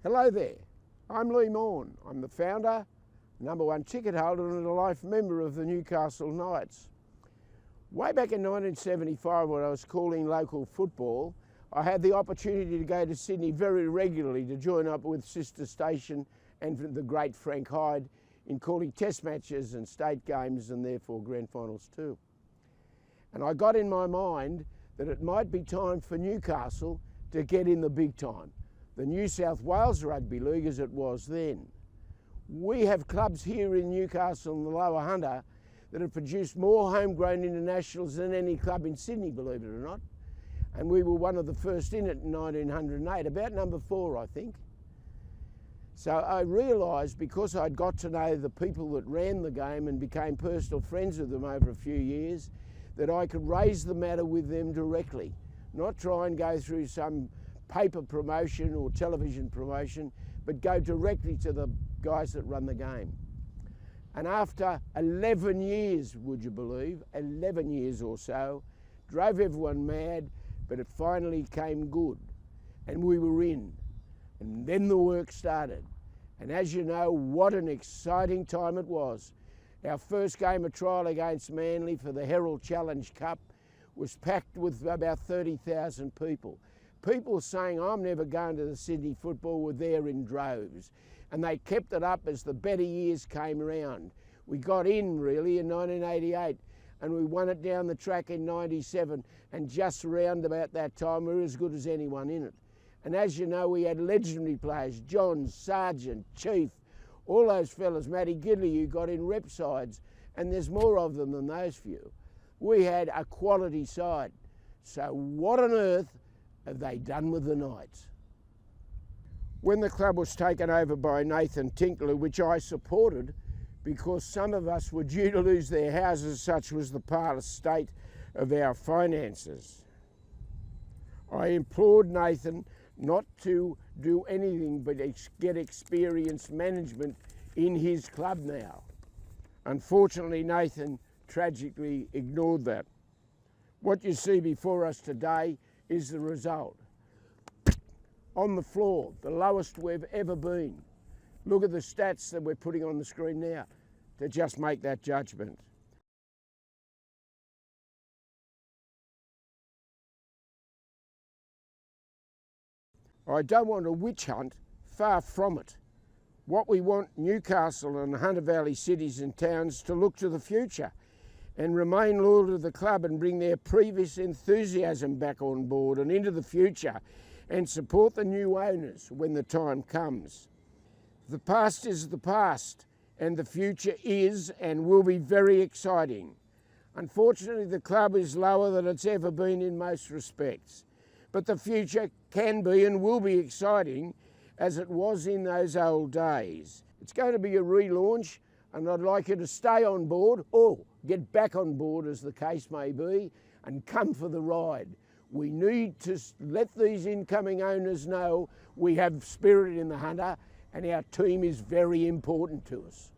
Hello there, I'm Leigh Maughan. I'm the founder, #1 ticket holder and a life member of the Newcastle Knights. Way back in 1975 when I was calling local football, I had the opportunity to go to Sydney very regularly to join up with Sister Station and the great Frank Hyde in calling test matches and state games and therefore grand finals too. And I got in my mind that it might be time for Newcastle to get in the big time, the New South Wales Rugby League as it was then. We have clubs here in Newcastle and the Lower Hunter that have produced more homegrown internationals than any club in Sydney, believe it or not. And we were one of the first in it in 1908, about number 4, I think. So I realised, because I'd got to know the people that ran the game and became personal friends with them over a few years, that I could raise the matter with them directly, not try and go through some paper promotion or television promotion, but go directly to the guys that run the game. And after 11 years, would you believe, 11 years or so, drove everyone mad, but it finally came good and we were in. And then the work started. And as you know, what an exciting time it was. Our first game of trial against Manly for the Herald Challenge Cup was packed with about 30,000 people. People saying, I'm never going to the Sydney football, were there in droves. And they kept it up as the better years came around. We got in really in 1988 and we won it down the track in 97, and just around about that time we were as good as anyone in it. And as you know, we had legendary players, John, Sargent, Chief, all those fellas, Matty Gidley, who got in rep sides, and there's more of them than those few. We had a quality side. So what on earth have they done with the Knights? When the club was taken over by Nathan Tinkler, which I supported because some of us were due to lose their houses, such was the parlous state of our finances, I implored Nathan not to do anything but get experienced management in his club now. Unfortunately, Nathan tragically ignored that. What you see before us today is the result. On the floor, the lowest we've ever been. Look at the stats that we're putting on the screen now to just make that judgment. I don't want a witch hunt, far from it. What we want Newcastle and Hunter Valley cities and towns to look to the future and remain loyal to the club and bring their previous enthusiasm back on board and into the future and support the new owners when the time comes. The past is the past and the future is and will be very exciting. Unfortunately, the club is lower than it's ever been in most respects. But the future can be and will be exciting as it was in those old days. It's going to be a relaunch and I'd like you to stay on board or get back on board as the case may be and come for the ride. We need to let these incoming owners know we have spirit in the Hunter and our team is very important to us.